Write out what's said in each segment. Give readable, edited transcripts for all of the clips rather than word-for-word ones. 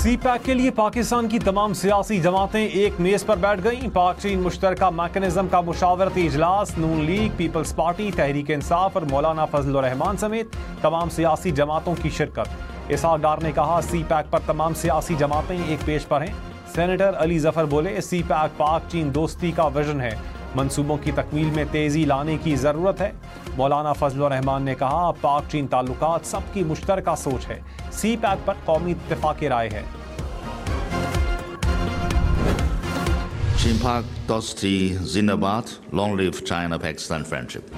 सी pack के लिए पाकिस्तान की तमाम सियासी जमातें एक मेज पर बैठ गईं। पाक चीन मुश्तरका मैकेनिज्म का मुशावरती इजलास, नून league, peoples party, Tehreek Insaf और मौलाना फजल रहमान समेत तमाम सियासी जमातों की शिरकत। इसहाक डार ने कहा, सी पैक पर तमाम सियासी जमातें एक पेज पर हैं। सेनेटर अली जफर बोले, सी पैक पाक चीन दोस्ती का विजन है, मंसूबों की तकमील में तेजी लाने की जरूरत है। मौलाना फजल रहमान ने कहा, पाक चीन ताल्लुकात सबकी मुश्तरका सोच है, सी पैक पर कौमी इत्तेफाक राय है। चीन पाक दोस्ती जिंदाबाद, long live China Pakistan friendship.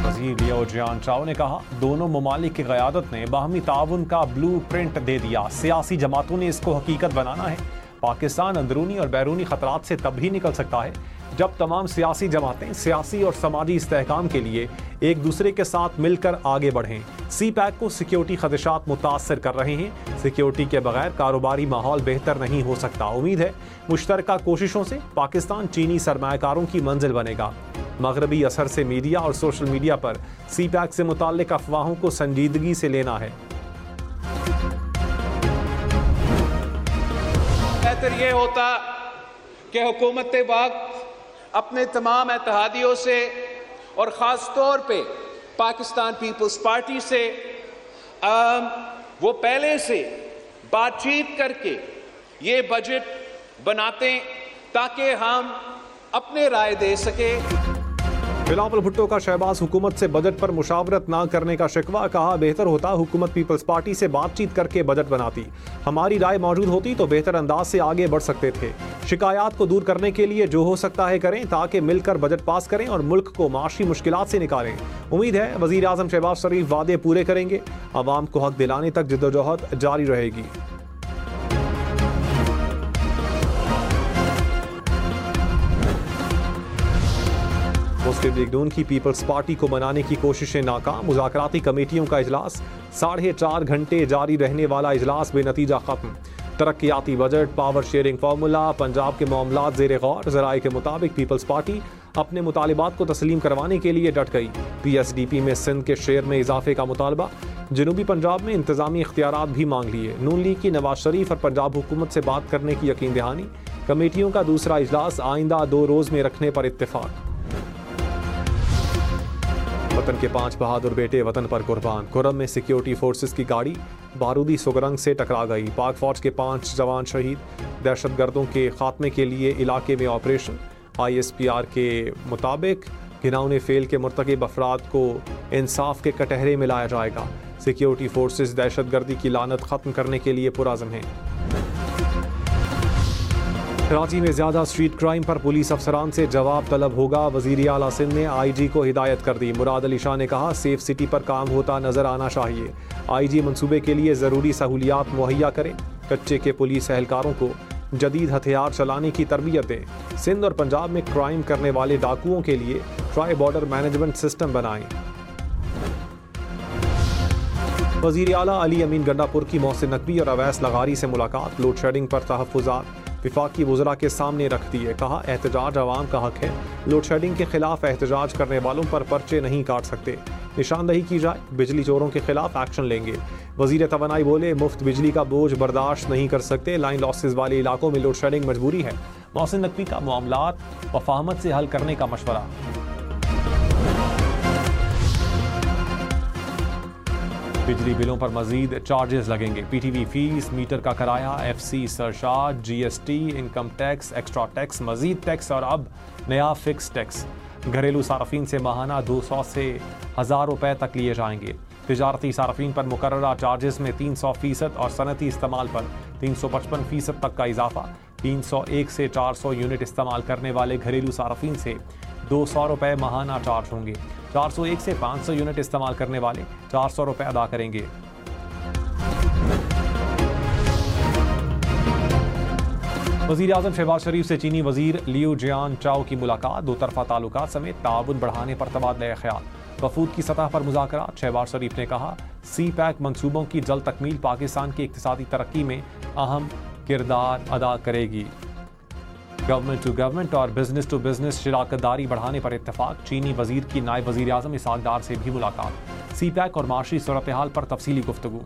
वज़ीर लियो जियान चाओ ने कहा, दोनों ममालिक की क़यादत ने बाहमी ताउन का ब्लू प्रिंट दे दिया, सियासी जमातों ने इसको हकीकत बनाना है। पाकिस्तान अंदरूनी और बैरूनी खतरात से तब ही निकल सकता है जब तमाम सियासी जमातें सियासी और समाजी इस्तेहकाम के लिए एक दूसरे के साथ मिलकर आगे बढ़ें। सी पैक को सिक्योरिटी खदशात मुतासर कर रहे हैं। सिक्योरिटी के बगैर कारोबारी माहौल बेहतर नहीं हो सकता। उम्मीद है मुश्तरका कोशिशों से पाकिस्तान चीनी सरमायाकारों की मंजिल बनेगा। मगरबी असर से मीडिया और सोशल मीडिया पर सी पैक से मुताल्लिक अफवाहों को संजीदगी से लेना है। बेहतर ये होता कि हुकूमत वक्त अपने तमाम इत्तेहादियों से और ख़ास तौर पे पाकिस्तान पीपल्स पार्टी से वो पहले से बातचीत करके ये बजट बनाते ताकि हम अपने राय दे सके। बिलावल भुट्टो का शहबाज हुकूमत से बजट पर मुशावरत ना करने का शिकवा, कहा बेहतर होता हुकूमत पीपल्स पार्टी से बातचीत करके बजट बनाती, हमारी राय मौजूद होती तो बेहतर अंदाज से आगे बढ़ सकते थे। शिकायत को दूर करने के लिए जो हो सकता है करें ताकि मिलकर बजट पास करें और मुल्क को माशी मुश्किलात से निकालें। उम्मीद है वज़ीर आज़म शहबाज शरीफ वादे पूरे करेंगे, आवाम को हक दिलाने तक जिद्दोजहद जारी रहेगी। मुस्लिम लीग नून की पीपल्स पार्टी को मनाने की कोशिशें नाकाम, मुज़ाकराती कमेटियों का इजलास, 4.5 घंटे जारी रहने वाला इजलास बेनतीजा खत्म। तरक्याती budget, power sharing formula, Punjab के मामलात ज़ेरे गौर। ज़राए के मुताबिक पीपल्स पार्टी अपने मुतालिबात को तस्लीम करवाने के लिए डट गई। PSDP में सिंध के शेयर में इजाफे का मुतालबा, जनूबी पंजाब में इंतजामी इख्तियारात भी मांग लिए। नून लीग की नवाज शरीफ और पंजाब हुकूमत से बात करने की यकीन दहानी। कमेटियों का दूसरा इजलास आइंदा 2 रोज़ में रखने पर इत्तेफाक। वतन के 5 बहादुर बेटे वतन पर कुर्बान। खुर्रम में सिक्योरिटी फोर्सेस की गाड़ी बारूदी सुरंग से टकरा गई। पाक फौज के 5 जवान शहीद। दहशतगर्दों के खात्मे के लिए इलाके में ऑपरेशन। ISPR के मुताबिक घिनौने फेल के मुर्तकिब अफराद को इंसाफ के कटहरे में लाया जाएगा। सिक्योरिटी फोर्सेस दहशतगर्दी की लानत खत्म करने के लिए पुरअज़्म हैं। कराची में ज्यादा स्ट्रीट क्राइम पर पुलिस अफसरान से जवाब तलब होगा। वजीर आला सिंध ने IG को हिदायत कर दी। मुराद अली शाह ने कहा, सेफ सिटी पर काम होता नजर आना चाहिए। IG मंसूबे के लिए ज़रूरी सहूलियात मुहैया करें। कच्चे के पुलिस एहलकारों को जदीद हथियार चलाने की तरबियत दें। सिंध और पंजाब में क्राइम करने वाले डाकुओं के लिए ट्राई बॉर्डर मैनेजमेंट सिस्टम बनाएं। वजीर आला अली अमीन गंडापुर की मोहसिन नकवी और अवैस लगारी से मुलाकात। लोड शेडिंग पर तहफ़्फ़ुज़ात विफाकी वज़रा के सामने रख दिए। कहा, एहतजाज अवाम का हक है, लोड शेडिंग के खिलाफ एहतजाज करने वालों पर पर्चे नहीं काट सकते। निशानदही की जाए, बिजली चोरों के खिलाफ एक्शन लेंगे। वज़ीर तवानाई बोले, मुफ्त बिजली का बोझ बर्दाश्त नहीं कर सकते, लाइन लॉसेस वाले इलाकों में लोड शेडिंग मजबूरी है। मोहसिन नकवी का मामलात व फ़हमत से हल करने का मशवरा। बिजली बिलों पर मजीद चार्जेस लगेंगे। PTV फीस, मीटर का किराया, FC surcharge, GST, income tax, extra tax, मजीद टैक्स और अब नया फिक्स टैक्स। घरेलू सार्फिन से माहाना 200 से 1000 रुपए तक लिए जाएंगे। तिजारती सार्फिन पर मुकर्ररा चार्जेस में 300% और सनती इस्तेमाल पर 355% तक का इजाफा। 301 से 400 यूनिट इस्तेमाल करने वाले घरेलू सार्फिन से 200 रुपए माहाना चार्ज होंगे। 401 से 500 यूनिट इस्तेमाल करने वाले 400 रुपए अदा करेंगे। वज़ीर आज़म शहबाज शरीफ से चीनी वज़ीर लियो जियान चाओ की मुलाकात। 2 तरफ़ा ताल्लुकात समेत ताउन बढ़ाने पर तबादला ख्याल। वफूद की सतह पर मुज़ाकरात। शहबाज शरीफ ने कहा, सी पैक मंसूबों की जल्द तकमील पाकिस्तान की इक़्तिसादी तरक्की में अहम किरदार अदा करेगी। गवर्नमेंट टू गवर्नमेंट और बिजनेस टू बिजनेस शराकतदारी बढ़ाने पर इत्तेफाक। चीनी वजीर की नायब वजीर आज़म इसहाक डार से भी मुलाकात। सी पैक और माशी सूरत हाल पर तफसीली गुफ्तगू।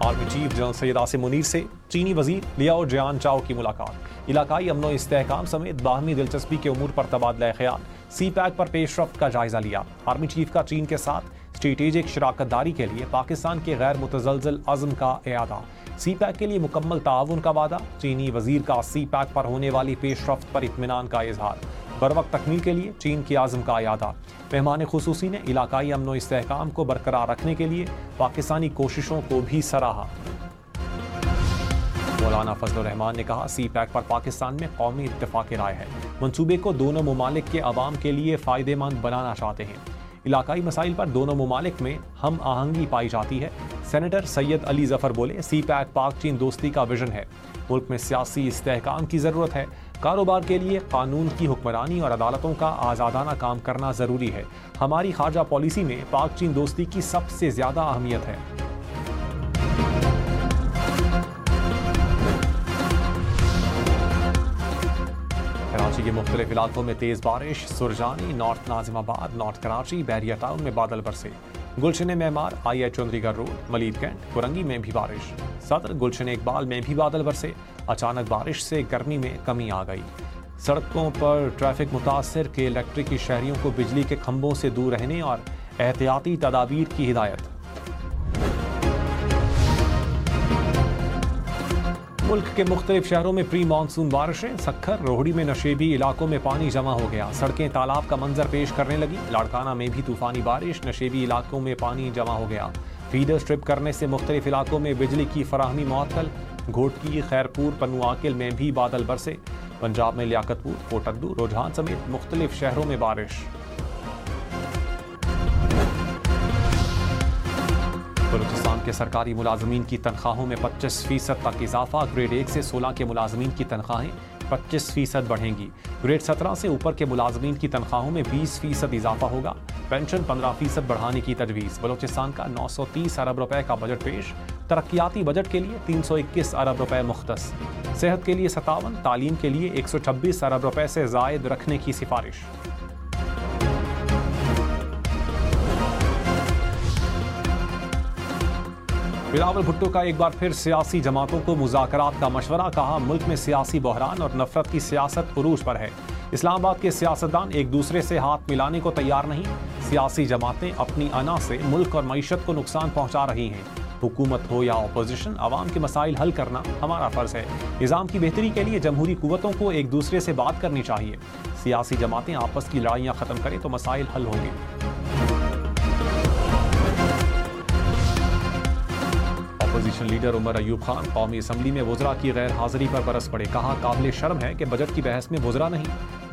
Army chief general Syed Asim Munir से चीनी वजीर लियाओ जियान चाओ की मुलाकात। इलाकाई अमन व इस्तेहकाम समेत बाहमी दिलचस्पी के उमूर पर तबादला ख्याल। सी पैक पर पेशरफ्त का जायजा लिया। आर्मी चीफ का चीन के साथ स्ट्रेटेजिक शराकतदारी के लिए पाकिस्तान के गैर मुतज़लज़ल अज़्म का इआदा। सी पैक के लिए मुकम्मल ताउन का वादा। चीनी वजीर का सी पैक पर होने वाली पेशरफ्त पर इत्मीनान का इजहार। बरवक्त तकमील के लिए चीन के आज़म का इआदा। मेहमान खुसूसी ने इलाकाई अमन व इस्तेहकाम को बरकरार रखने के लिए पाकिस्तानी कोशिशों को भी सराहा। मौलाना फजलुर रहमान ने कहा, सी पैक पर पाकिस्तान में कौमी इत्तेफाक राय है। मंसूबे को दोनों ममालिक के अवाम के लिए फ़ायदेमंद बनाना चाहते हैं। इलाकाई मसाइल पर दोनों ममालिक में हम आहंगी पाई जाती है। सेनेटर सैयद अली जफर बोले, सी पैक पाक चीन दोस्ती का विजन है। मुल्क में सियासी इस्तेहकाम की ज़रूरत है। कारोबार के लिए कानून की हुक्मरानी और अदालतों का आज़ादाना काम करना ज़रूरी है। हमारी खारजा पॉलिसी में पाक चीन दोस्ती की सबसे ज़्यादा अहमियत है। कराची के मुख्तलिफ इलाकों में तेज़ बारिश। सुरजानी, नॉर्थ नाजिमाबाद, नॉर्थ कराची, बैरिया टाउन में बादल बरसे। गुलशन मेमार, आई चौधरीगढ़ रोड, मलीद कैंट, कुरंगी में भी बारिश। सदर, गुलशन इकबाल में भी बादल बरसे। अचानक बारिश से गर्मी में कमी आ गई। सड़कों पर ट्रैफिक मुतासर के इलेक्ट्रिक की शहरियों को बिजली के खंभों से दूर रहने और एहतियाती तदाबीर की हिदायत। मुल्क के मुख्तलिफ शहरों में प्री मानसून बारिशें। सक्खर, रोहड़ी में नशेबी इलाकों में पानी जमा हो गया। सड़कें तालाब का मंजर पेश करने लगी। लाड़काना में भी तूफानी बारिश। नशेबी इलाकों में पानी जमा हो गया। फीडर स्ट्रिप करने से मुख्तलिफ इलाकों में बिजली की फराहमी मुअत्तल। घोटकी, खैरपुर, पनुआकिल में भी बादल बरसे। पंजाब में लियाकतपुर, कोटद्दू, रुझान समेत मुख्तलिफ शहरों में बारिश। बलूचिस्तान के सरकारी मुलाजमीन की तनख्वाहों में 25% तक इजाफा। ग्रेड 1 से 16 के मुलाजमीन की तनख्वाहें 25% बढ़ेंगी। ग्रेड 17 से ऊपर के मुलाजमीन की तनख्वाहों में 20% इजाफा होगा। पेंशन 15% बढ़ाने की तजवीज़। बलूचिस्तान का 930 अरब रुपए का बजट पेश। तरक्याती बजट के लिए 321 अरब रुपए मुख्तस। सेहत के लिए 57, तालीम के लिए 126 अरब रुपए से जायद रखने की सिफारिश। बिलावल भुट्टो का एक बार फिर सियासी जमातों को मुज़ाकरात का मशवरा। कहा, मुल्क में सियासी बहरान और नफरत की सियासत उरूज पर है। इस्लामाबाद के सियासतदान एक दूसरे से हाथ मिलाने को तैयार नहीं। सियासी जमातें अपनी अना से मुल्क और मईशत को नुकसान पहुंचा रही हैं। हुकूमत हो या अपोजिशन, आवाम के मसाइल हल करना हमारा फ़र्ज़ है। निज़ाम की बेहतरी के लिए जमहूरी कुव्वतों को एक दूसरे से बात करनी चाहिए। सियासी जमातें आपस की लड़ाइयाँ ख़त्म करें तो मसाइल हल होंगे। अपोजिशन लीडर उमर अयूब खान कौमी असम्बली में वज़रा की गैर हाजिरी पर बरस पड़े। कहा, काबिल शर्म है कि बजट की बहस में वज़रा नहीं,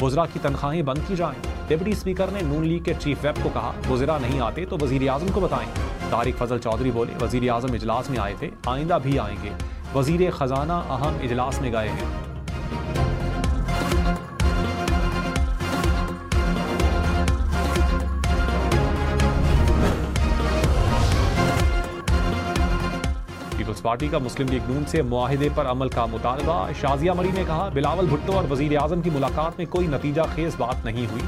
वज़रा की तनख्वाहें बंद की जाएं। डिप्टी स्पीकर ने नून लीग के चीफ व्हिप को कहा, वज़रा नहीं आते तो वज़ीर आज़म को बताएं। तारिक फजल चौधरी बोले, वज़ीर आज़म इजलास में आए थे, आइंदा भी आएंगे। वज़ीर ख़जाना अहम इजलास में गए हैं। पीपल्स पार्टी का मुस्लिम लीग नून से मुआहिदे पर अमल का मुतालबा। शाजिया मरी ने कहा, बिलावल भुट्टो और वज़ीर आज़म की मुलाकात में कोई नतीजा खेज बात नहीं हुई।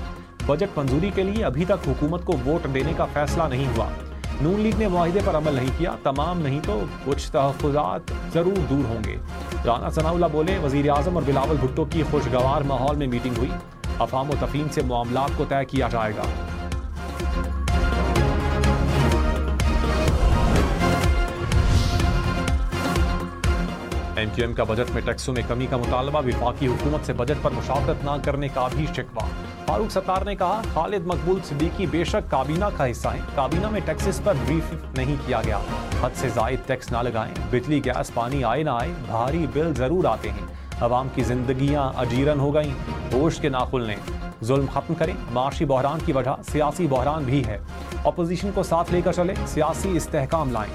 बजट मंजूरी के लिए अभी तक हुकूमत को वोट देने का फैसला नहीं हुआ। नून लीग ने मुआहिदे पर अमल नहीं किया। तमाम नहीं तो कुछ तहफ़्फ़ुज़ात जरूर दूर होंगे। राना सनाउल्लाह बोले, वज़ीर आज़म और बिलावल भुट्टो की खुशगवार माहौल में मीटिंग हुई। अफ़ाम व तफ़हीम से मामलात को तय किया जाएगा। MQM का बजट में टैक्सों में कमी का मुतालबा। विफाकी हुकूमत से बजट पर मुशावरत न करने का भी शिकवा। फारूक सत्तार ने कहा, खालिद मकबूल सिद्दीकी बेशक काबीना का हिस्सा हैं, काबीना में टैक्सेस पर ब्रीफ नहीं किया गया। हद से ज़ायद टैक्स ना लगाएं। बिजली, गैस, पानी आए ना आए, भारी बिल जरूर आते हैं। अवाम की जिंदगियां अजीरन हो गईं। होश के नाखुल ने जुल्म खत्म करें। माशी बहरान की वजह सियासी बहरान भी है। अपोजिशन को साथ लेकर चले, सियासी इस्तेहकाम लाएं।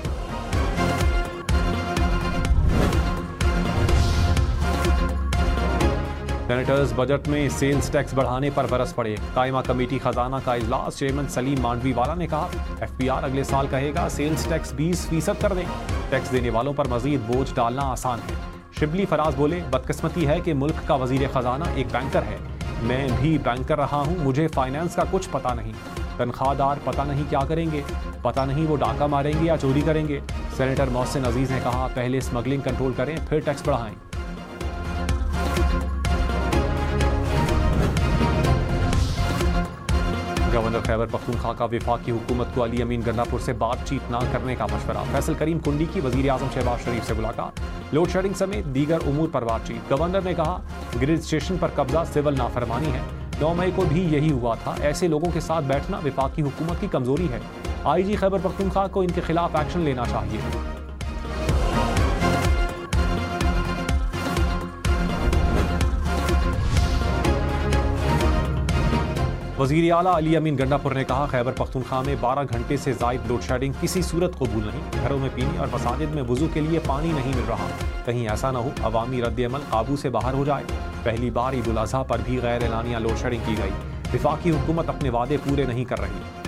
सेनेटर्स बजट में सेल्स टैक्स बढ़ाने पर बरस पड़े। कायमा कमेटी खजाना का इजलास। चेयरमैन सलीम मांडवीवाला ने कहा, FPR अगले साल कहेगा सेल्स टैक्स 20% कर दें। टैक्स देने वालों पर मजीद बोझ डालना आसान है। शिबली फराज बोले, बदकिस्मती है कि मुल्क का वजीर खजाना एक बैंकर है। मैं भी बैंकर रहा हूँ, मुझे फाइनेंस का कुछ पता नहीं। तनख्वाहदार पता नहीं क्या करेंगे, पता नहीं वो डाका मारेंगे या चोरी करेंगे। सेनेटर मोहसिन अजीज ने कहा, पहले स्मगलिंग कंट्रोल करें, फिर टैक्स बढ़ाएं। गवर्नर खैबर पख्तूनख्वा का वफाकी हुकूमत को अली अमीन गंडापुर से बातचीत न करने का मशवरा। फैसल करीम कुंडी की वजीर आजम शहबाज शरीफ से मुलाकात, लोड शेडिंग समेत दीगर उमूर पर बातचीत। गवर्नर ने कहा, ग्रिड स्टेशन पर कब्जा सिविल नाफरमानी है, 9 मई को भी यही हुआ था। ऐसे लोगों के साथ बैठना वफाकी हुकूमत की कमजोरी है। IG खैबर पख्तूनख्वा को इनके खिलाफ एक्शन लेना चाहिए। वजीर आला अली अमीन गंडापुर ने कहा, खैबर पख्तूनख्वा में 12 घंटे से जायद लोड शेडिंग किसी सूरत कबूल नहीं। घरों में पीने और मसाजिद में वुजू के लिए पानी नहीं मिल रहा। कहीं ऐसा न हो अवामी रद्द-ए-अमल काबू से बाहर हो जाए। पहली बार ईद उल अज़हा पर भी गैर एलानिया लोड शेडिंग की गई। वफाकी हुकूमत अपने वादे पूरे नहीं कर रही।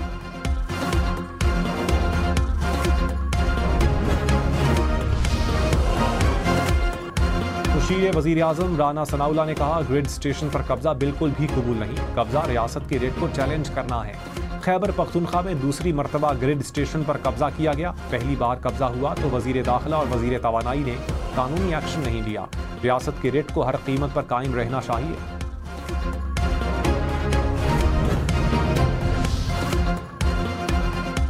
मुशीर वजीर आजम राना सनाउल्लाह ने कहा, ग्रिड स्टेशन पर कब्जा बिल्कुल भी कबूल नहीं। कब्जा रियासत के रेट को चैलेंज करना है। खैबर पख्तूनख्वा में दूसरी मरतबा ग्रिड स्टेशन पर कब्जा किया गया। पहली बार कब्जा हुआ तो वजीर दाखिला और वजीर तवानाई ने कानूनी एक्शन नहीं लिया। रियासत के रेट को हर कीमत पर कायम रहना चाहिए।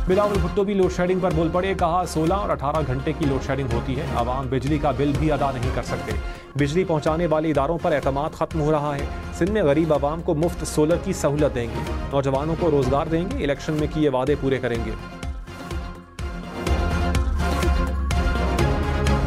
बिलावल भुट्टो भी लोड शेडिंग पर बोल पड़े। कहा, 16 और 18 घंटे की लोड शेडिंग होती है। आवाम बिजली का बिल भी अदा नहीं कर सकते। बिजली पहुंचाने वाले इदारों पर एतमाद खत्म हो रहा है। सिंध में गरीब आवाम को मुफ्त सोलर की सहूलत देंगे। नौजवानों को रोजगार देंगे। इलेक्शन में किए वादे पूरे करेंगे।